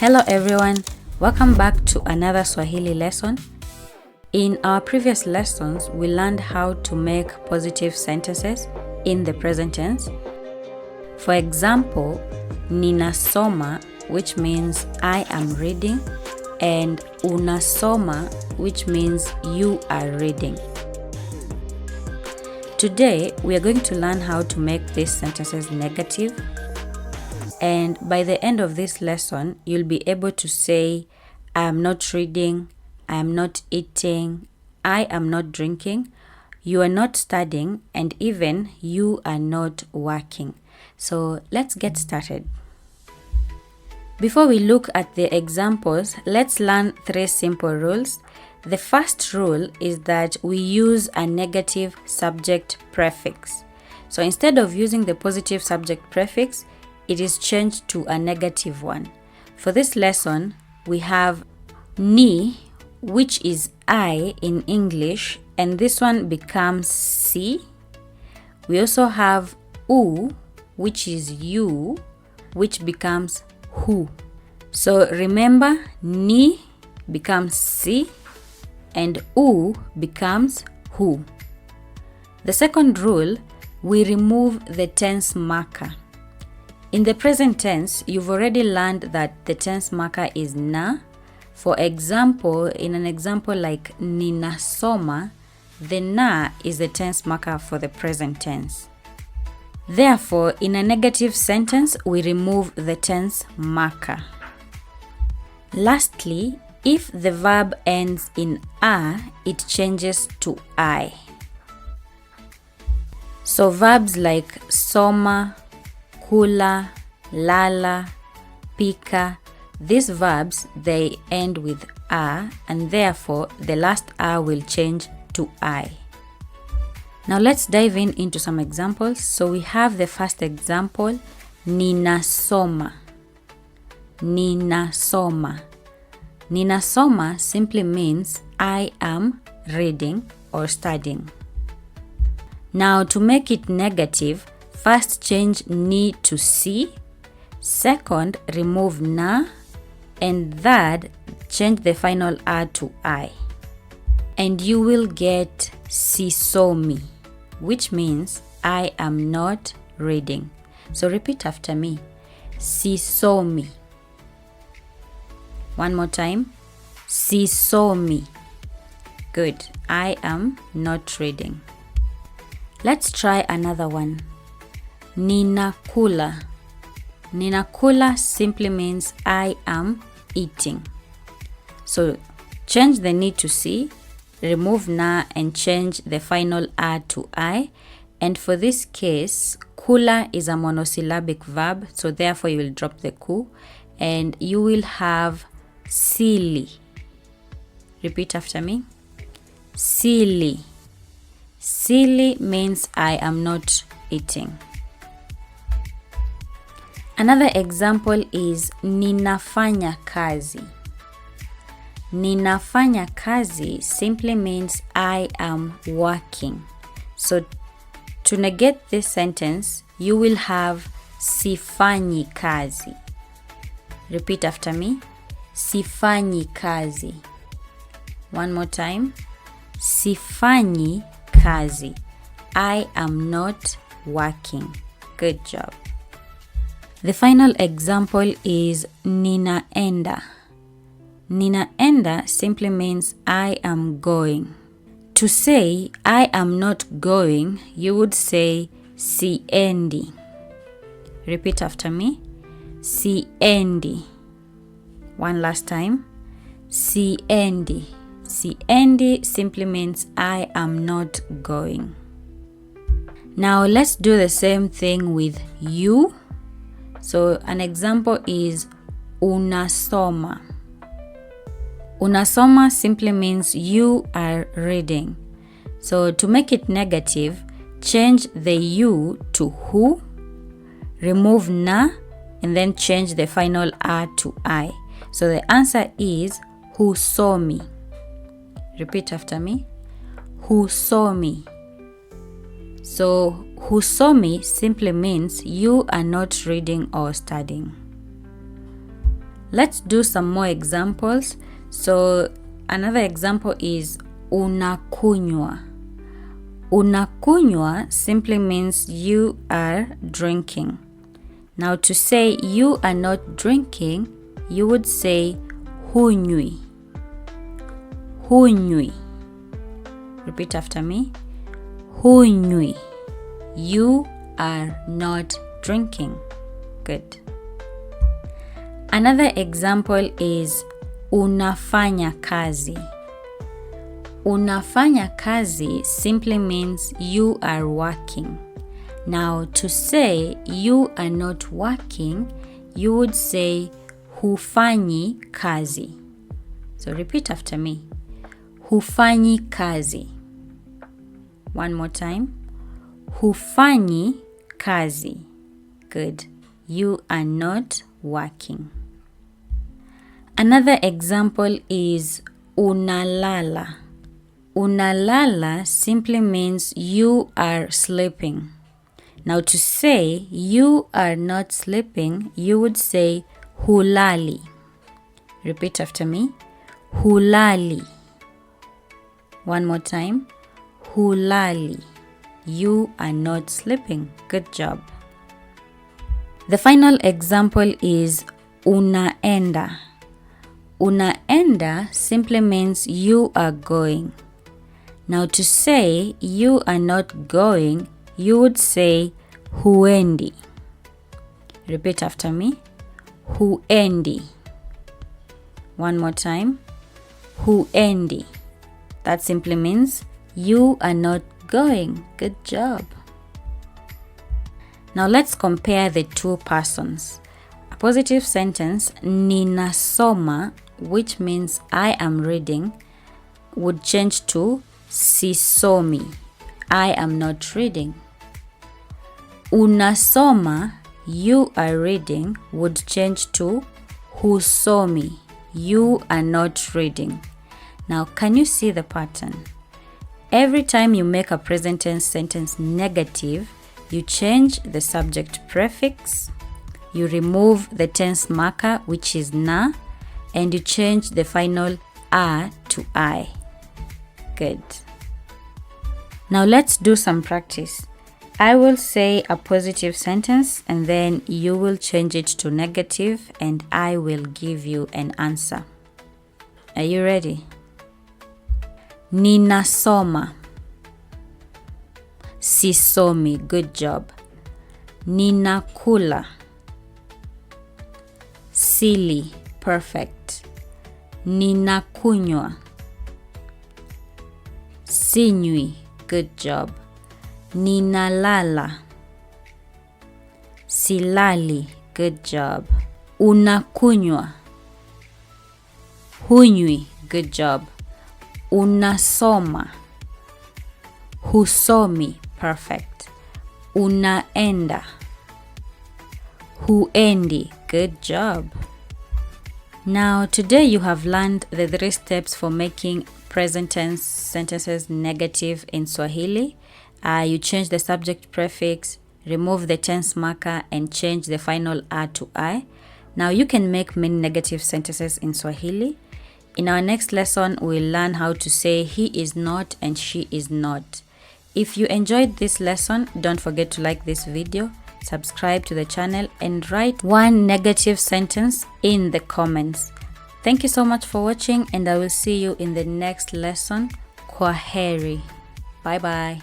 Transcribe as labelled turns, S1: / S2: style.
S1: Hello everyone, welcome back to another Swahili lesson. In our previous lessons, we learned how to make positive sentences in the present tense. For example, ninasoma, which means I am reading, and unasoma, which means you are reading. Today, we are going to learn how to make these sentences negative. And by the end of this lesson, you'll be able to say, I am not reading, I am not eating, I am not drinking, you are not studying, and even you are not working. So let's get started. Before we look at the examples, let's learn 3 simple rules. The first rule is that we use a negative subject prefix. So instead of using the positive subject prefix, it is changed to a negative one. For this lesson, we have ni, which is I in English, and this one becomes si. We also have u, which is you, which becomes hu. So remember, ni becomes si and u becomes hu. The second rule, we remove the tense marker. In the present tense, you've already learned that the tense marker is na. For example, in an example like ninasoma, the na is the tense marker for the present tense. Therefore, in a negative sentence, we remove the tense marker. Lastly, if the verb ends in a, it changes to I. So verbs like soma, kula, lala, pika, these verbs, they end with a, and therefore the last a will change to I. Now let's dive into some examples. So we have the first example, ninasoma. Ninasoma. Ninasoma simply means I am reading or studying. Now to make it negative, first change ni to si, second remove na, and third change the final a to I. And you will get sisomi, which means I am not reading. So repeat after me, sisomi. One more time, sisomi. Good, I am not reading. Let's try another one. Ninakula. Ninakula simply means I am eating. So change the ni to si, remove na, and change the final a to I. And for this case, kula is a monosyllabic verb, so therefore you will drop the ku and you will have silly. Repeat after me. Silly. Silly means I am not eating. Another example is ninafanya kazi. Ninafanya kazi simply means I am working. So to negate this sentence, you will have sifanyi kazi. Repeat after me. Sifanyi kazi. One more time. Sifanyi kazi. I am not working. Good job. The final example is ninaenda. Ninaenda simply means I am going. To say I am not going, you would say siendi. Repeat after me. Siendi. One last time. Siendi. Siendi simply means I am not going. Now let's do the same thing with you. So an example is unasoma. Unasoma simply means you are reading. So to make it negative, change the you to hu, remove na, and then change the final a to I. So the answer is husomi. Repeat after me. Husomi. So husomi simply means you are not reading or studying. Let's do some more examples. So another example is unakunywa. Unakunywa simply means you are drinking. Now to say you are not drinking, you would say hunywi. Hunywi. Repeat after me. Hunywi. You are not drinking. Good. Another example is unafanya kazi. Unafanya kazi simply means you are working. Now to say you are not working, you would say hufanyi kazi. So repeat after me. Hufanyi kazi. One more time. Hufanyi kazi. Good. You are not working. Another example is unalala. Unalala simply means you are sleeping. Now to say you are not sleeping, you would say hulali. Repeat after me. Hulali. One more time. Hulali. You are not sleeping. Good job. The final example is unaenda. Unaenda simply means you are going. Now to say you are not going, you would say huendi. Repeat after me. Huendi. One more time. Huendi. That simply means you are not going. Good job. Now let's compare the two persons. A positive sentence, ninasoma, which means I am reading, would change to sisomi. I am not reading. Unasoma, you are reading, would change to husomi. You are not reading. Now, can you see the pattern? Every time you make a present tense sentence negative, you change the subject prefix, you remove the tense marker, which is na, and you change the final a to I. Good. Now let's do some practice. I will say a positive sentence and then you will change it to negative and I will give you an answer. Are you ready? Ninasoma. Sisomi. Good job. Ninakula. Sili. Perfect. Ninakunywa. Sinywi. Good job. Ninalala. Silali. Good job. Unakunywa. Hunywi. Good job. Unasoma. Husomi. Perfect. Unaenda. Huendi. Good job. Now today you have learned the 3 steps for making present tense sentences negative in Swahili. You change the subject prefix, remove the tense marker, and change the final a to I. Now you can make many negative sentences in Swahili. In our next lesson, we'll learn how to say he is not and she is not. If you enjoyed this lesson, don't forget to like this video, subscribe to the channel, and write 1 negative sentence in the comments. Thank you so much for watching, and I will see you in the next lesson. Kwaheri. Bye bye.